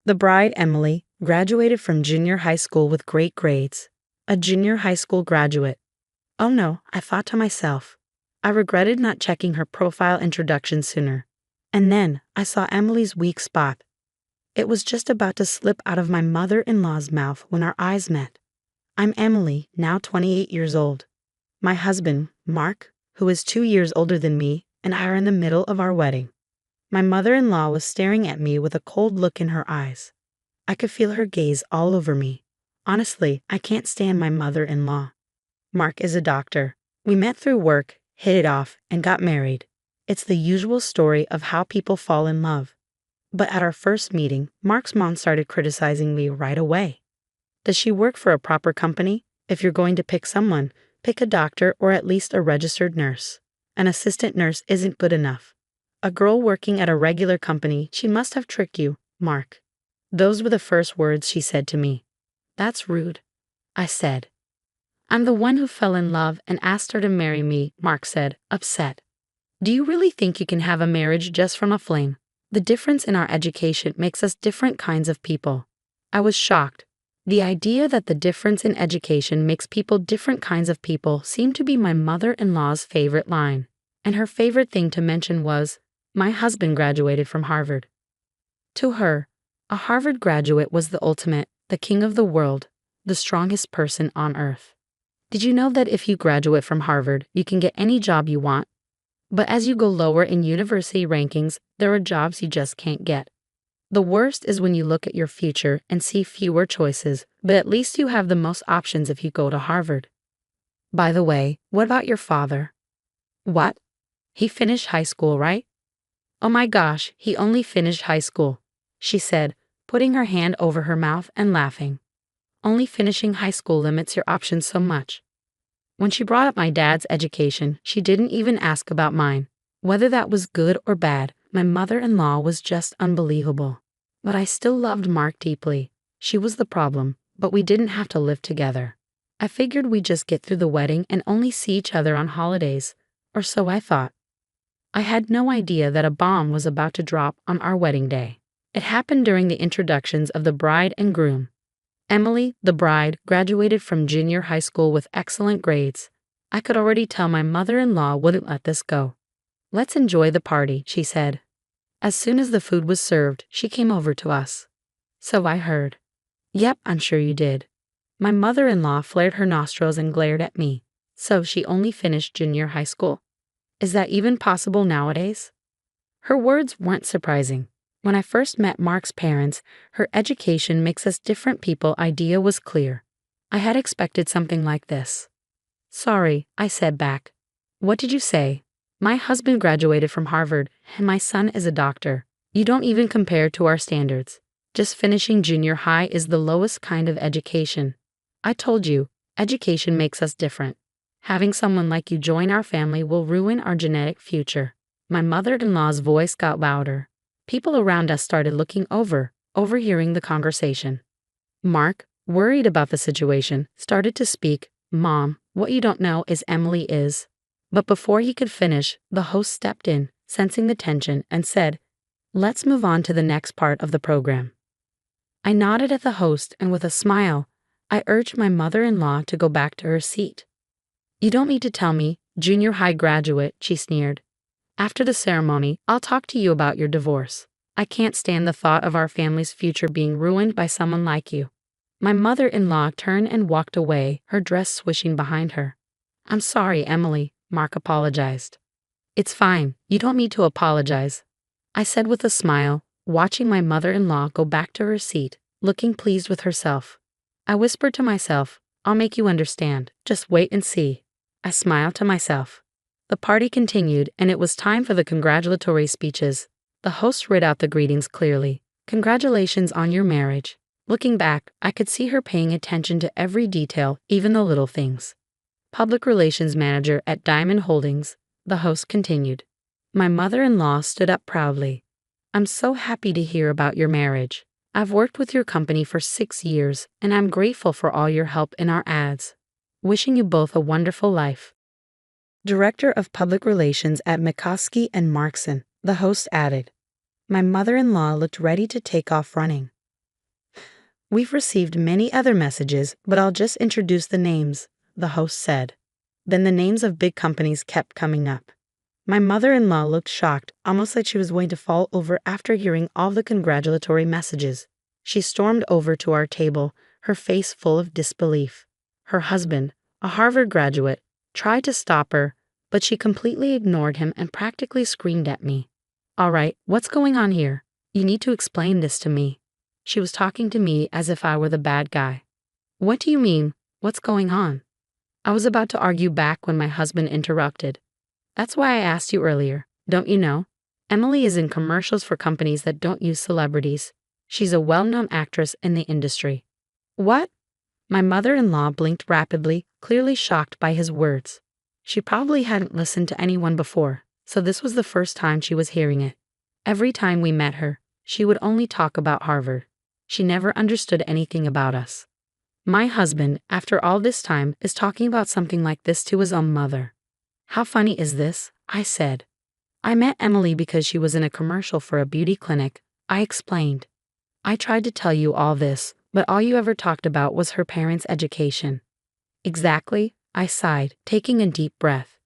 The bride, Emily, graduated from junior high school with great grades. A junior high school graduate. Oh no, I thought to myself. I regretted not checking her profile introduction sooner. And then I saw Emily's weak spot. It was just about to slip out of my mother-in-law's mouth when our eyes met. I'm Emily, now 28 years old. My husband, Mark, who is 2 years older than me, and I are in the middle of our wedding. My mother-in-law was staring at me with a cold look in her eyes. I could feel her gaze all over me. Honestly, I can't stand my mother-in-law. Mark is a doctor. We met through work, hit it off, and got married. It's the usual story of how people fall in love. But at our first meeting, Mark's mom started criticizing me right away. Does she work for a proper company? If you're going to pick someone, pick a doctor or at least a registered nurse. An assistant nurse isn't good enough. A girl working at a regular company, she must have tricked you, Mark. Those were the first words she said to me. That's rude, I said. I'm the one who fell in love and asked her to marry me, Mark said, upset. Do you really think you can have a marriage just from a fling? The difference in our education makes us different kinds of people. I was shocked. The idea that the difference in education makes people different kinds of people seemed to be my mother-in-law's favorite line. And her favorite thing to mention was, my husband graduated from Harvard. To her, a Harvard graduate was the ultimate, the king of the world, the strongest person on earth. Did you know that if you graduate from Harvard, you can get any job you want? But as you go lower in university rankings, there are jobs you just can't get. The worst is when you look at your future and see fewer choices, but at least you have the most options if you go to Harvard. By the way, what about your father? What? He finished high school, right? Oh my gosh, he only finished high school, she said, putting her hand over her mouth and laughing. Only finishing high school limits your options so much. When she brought up my dad's education, she didn't even ask about mine. Whether that was good or bad, my mother-in-law was just unbelievable. But I still loved Mark deeply. She was the problem, but we didn't have to live together. I figured we'd just get through the wedding and only see each other on holidays, or so I thought. I had no idea that a bomb was about to drop on our wedding day. It happened during the introductions of the bride and groom. Emily, the bride, graduated from junior high school with excellent grades. I could already tell my mother-in-law wouldn't let this go. Let's enjoy the party, she said. As soon as the food was served, she came over to us. So I heard. Yep, I'm sure you did. My mother-in-law flared her nostrils and glared at me. So she only finished junior high school. Is that even possible nowadays? Her words weren't surprising. When I first met Mark's parents, her education makes us different people idea was clear. I had expected something like this. Sorry, I said back. What did you say? My husband graduated from Harvard, and my son is a doctor. You don't even compare to our standards. Just finishing junior high is the lowest kind of education. I told you, education makes us different. Having someone like you join our family will ruin our genetic future. My mother-in-law's voice got louder. People around us started looking overhearing the conversation. Mark, worried about the situation, started to speak. Mom, what you don't know is Emily is. But before he could finish, the host stepped in, sensing the tension, and said, let's move on to the next part of the program. I nodded at the host, and with a smile, I urged my mother-in-law to go back to her seat. You don't need to tell me, junior high graduate, she sneered. After the ceremony, I'll talk to you about your divorce. I can't stand the thought of our family's future being ruined by someone like you. My mother-in-law turned and walked away, her dress swishing behind her. I'm sorry, Emily, Mark apologized. It's fine, you don't need to apologize, I said with a smile, watching my mother-in-law go back to her seat, looking pleased with herself. I whispered to myself, I'll make you understand, just wait and see. I smiled to myself. The party continued, and it was time for the congratulatory speeches. The host read out the greetings clearly. Congratulations on your marriage. Looking back, I could see her paying attention to every detail, even the little things. Public Relations Manager at Diamond Holdings, the host continued. My mother-in-law stood up proudly. I'm so happy to hear about your marriage. I've worked with your company for 6 years, and I'm grateful for all your help in our ads. Wishing you both a wonderful life. Director of Public Relations at McCoskey and Markson, the host added. My mother-in-law looked ready to take off running. We've received many other messages, but I'll just introduce the names, the host said. Then the names of big companies kept coming up. My mother-in-law looked shocked, almost like she was going to fall over after hearing all the congratulatory messages. She stormed over to our table, her face full of disbelief. Her husband, a Harvard graduate, tried to stop her, but she completely ignored him and practically screamed at me. "All right, what's going on here? You need to explain this to me." She was talking to me as if I were the bad guy. "What do you mean? What's going on?" I was about to argue back when my husband interrupted. "That's why I asked you earlier. Don't you know? Emily is in commercials for companies that don't use celebrities. She's a well-known actress in the industry." "What?" My mother-in-law blinked rapidly, clearly shocked by his words. She probably hadn't listened to anyone before, so this was the first time she was hearing it. Every time we met her, she would only talk about Harvard. She never understood anything about us. My husband, after all this time, is talking about something like this to his own mother. "How funny is this?" I said. "I met Emily because she was in a commercial for a beauty clinic," I explained. "I tried to tell you all this, but all you ever talked about was her parents' education." "Exactly," I sighed, taking a deep breath.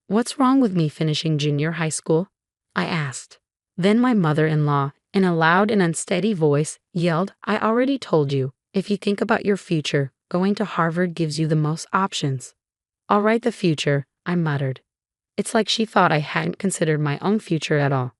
"What's wrong with me finishing junior high school?" I asked. Then my mother-in-law, in a loud and unsteady voice, yelled, "I already told you, if you think about your future, going to Harvard gives you the most options." "All right, the future," I muttered. It's like she thought I hadn't considered my own future at all.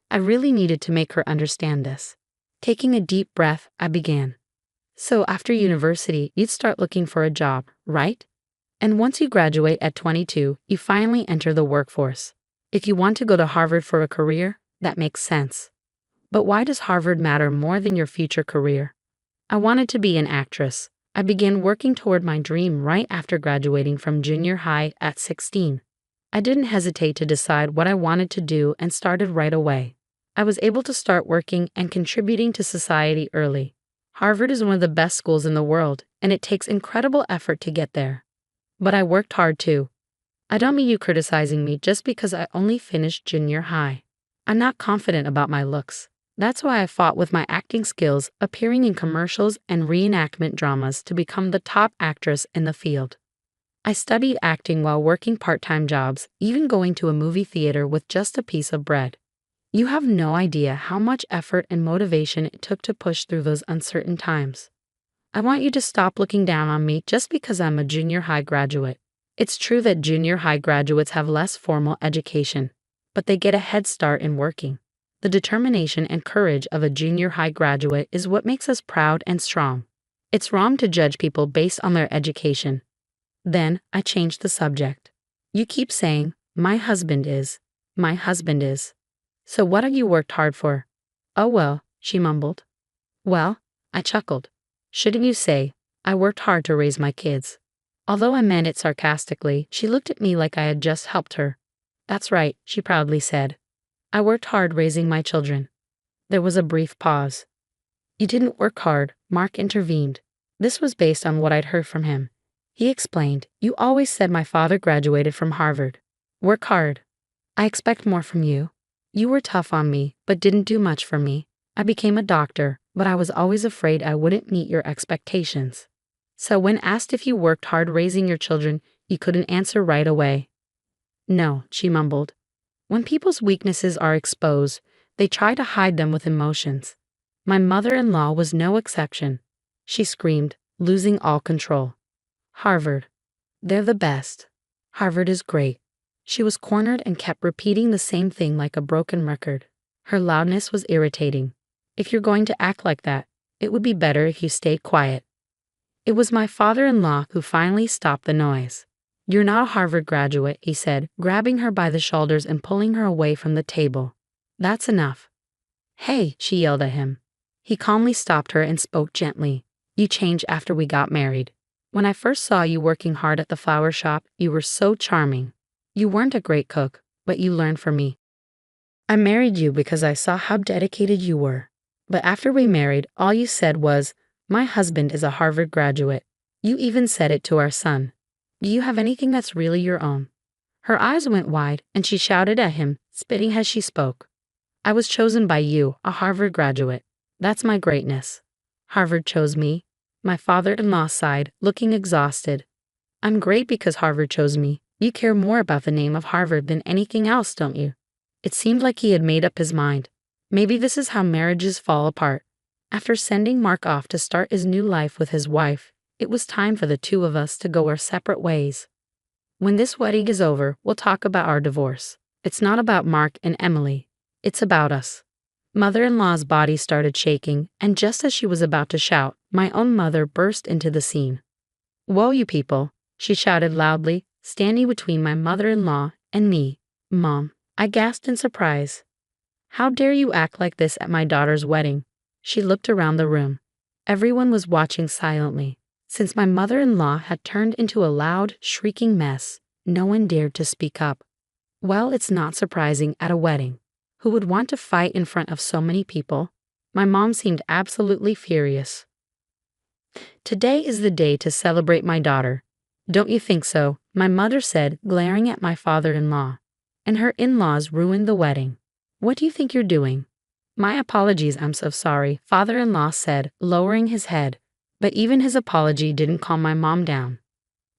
I really needed to make her understand this. Taking a deep breath, I began. "So after university, you'd start looking for a job, right? And once you graduate at 22, you finally enter the workforce. If you want to go to Harvard for a career, that makes sense. But why does Harvard matter more than your future career?" I wanted to be an actress. I began working toward my dream right after graduating from junior high at 16. I didn't hesitate to decide what I wanted to do and started right away. I was able to start working and contributing to society early. Harvard is one of the best schools in the world, and it takes incredible effort to get there. But I worked hard too. I don't mean you criticizing me just because I only finished junior high. I'm not confident about my looks. That's why I fought with my acting skills, appearing in commercials and reenactment dramas to become the top actress in the field. I studied acting while working part-time jobs, even going to a movie theater with just a piece of bread. You have no idea how much effort and motivation it took to push through those uncertain times. I want you to stop looking down on me just because I'm a junior high graduate. It's true that junior high graduates have less formal education, but they get a head start in working. The determination and courage of a junior high graduate is what makes us proud and strong. It's wrong to judge people based on their education. Then I changed the subject. "You keep saying, 'My husband is. My husband is.' So what have you worked hard for?" "Oh well," she mumbled. "Well," I chuckled. "Shouldn't you say, I worked hard to raise my kids?" Although I meant it sarcastically, she looked at me like I had just helped her. "That's right," she proudly said. "I worked hard raising my children." There was a brief pause. "You didn't work hard," Mark intervened. This was based on what I'd heard from him. He explained, "You always said my father graduated from Harvard. Work hard. I expect more from you. You were tough on me, but didn't do much for me. I became a doctor, but I was always afraid I wouldn't meet your expectations." So when asked if you worked hard raising your children, you couldn't answer right away. "No," she mumbled. When people's weaknesses are exposed, they try to hide them with emotions. My mother-in-law was no exception. She screamed, losing all control. "Harvard. They're the best. Harvard is great." She was cornered and kept repeating the same thing like a broken record. Her loudness was irritating. "If you're going to act like that, it would be better if you stayed quiet." It was my father-in-law who finally stopped the noise. "You're not a Harvard graduate," he said, grabbing her by the shoulders and pulling her away from the table. "That's enough." "Hey," she yelled at him. He calmly stopped her and spoke gently. "You changed after we got married. When I first saw you working hard at the flower shop, you were so charming. You weren't a great cook, but you learned from me. I married you because I saw how dedicated you were. But after we married, all you said was, 'My husband is a Harvard graduate.' You even said it to our son. Do you have anything that's really your own?" Her eyes went wide, and she shouted at him, spitting as she spoke. "I was chosen by you, a Harvard graduate. That's my greatness. Harvard chose me. My father-in-law sighed, looking exhausted. I'm great because Harvard chose me. You care more about the name of Harvard than anything else, don't you? It seemed like he had made up his mind. Maybe this is how marriages fall apart. After sending Mark off to start his new life with his wife, it was time for the two of us to go our separate ways. When this wedding is over, we'll talk about our divorce. It's not about Mark and Emily. It's about us. Mother-in-law's body started shaking, and just as she was about to shout, my own mother burst into the scene. "Whoa, you people," she shouted loudly, standing between my mother-in-law and me. "Mom," I gasped in surprise. "How dare you act like this at my daughter's wedding?" She looked around the room. Everyone was watching silently. Since my mother-in-law had turned into a loud, shrieking mess, no one dared to speak up. Well, it's not surprising at a wedding. Who would want to fight in front of so many people? My mom seemed absolutely furious. "Today is the day to celebrate my daughter. Don't you think so?" my mother said, glaring at my father-in-law. "And her in-laws ruined the wedding. What do you think you're doing?" "My apologies, I'm so sorry," father-in-law said, lowering his head. But even his apology didn't calm my mom down.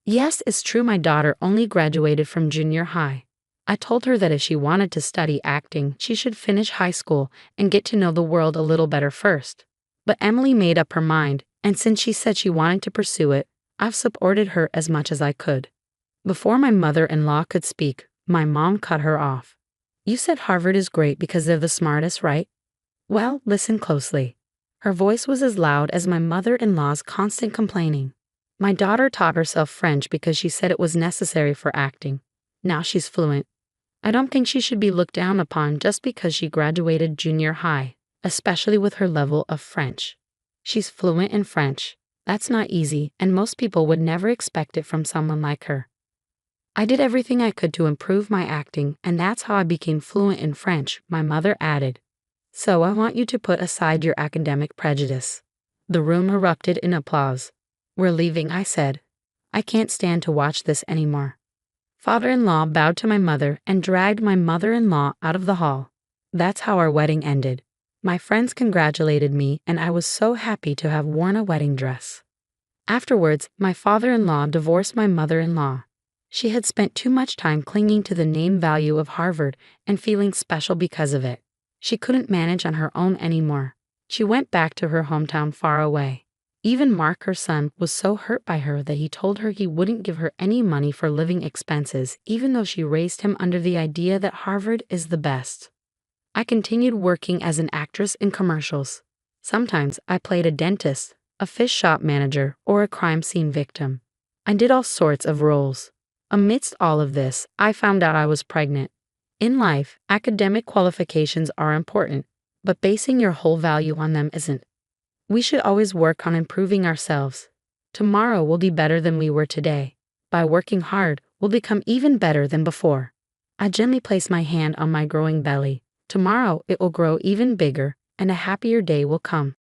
"Yes, it's true my daughter only graduated from junior high. I told her that if she wanted to study acting, she should finish high school and get to know the world a little better first. But Emily made up her mind, and since she said she wanted to pursue it, I've supported her as much as I could." Before my mother-in-law could speak, my mom cut her off. "You said Harvard is great because they're the smartest, right? Well, listen closely." Her voice was as loud as my mother-in-law's constant complaining. "My daughter taught herself French because she said it was necessary for acting. Now she's fluent. I don't think she should be looked down upon just because she graduated junior high, especially with her level of French. She's fluent in French. That's not easy, and most people would never expect it from someone like her. I did everything I could to improve my acting, and that's how I became fluent in French," my mother added. "So I want you to put aside your academic prejudice." The room erupted in applause. "We're leaving," I said. "I can't stand to watch this anymore." Father-in-law bowed to my mother and dragged my mother-in-law out of the hall. That's how our wedding ended. My friends congratulated me, and I was so happy to have worn a wedding dress. Afterwards, my father-in-law divorced my mother-in-law. She had spent too much time clinging to the name value of Harvard and feeling special because of it. She couldn't manage on her own anymore. She went back to her hometown far away. Even Mark, her son, was so hurt by her that he told her he wouldn't give her any money for living expenses, even though she raised him under the idea that Harvard is the best. I continued working as an actress in commercials. Sometimes I played a dentist, a fish shop manager, or a crime scene victim. I did all sorts of roles. Amidst all of this, I found out I was pregnant. In life, academic qualifications are important, but basing your whole value on them isn't. We should always work on improving ourselves. Tomorrow will be better than we were today. By working hard, we'll become even better than before. I gently place my hand on my growing belly. Tomorrow it will grow even bigger, and a happier day will come.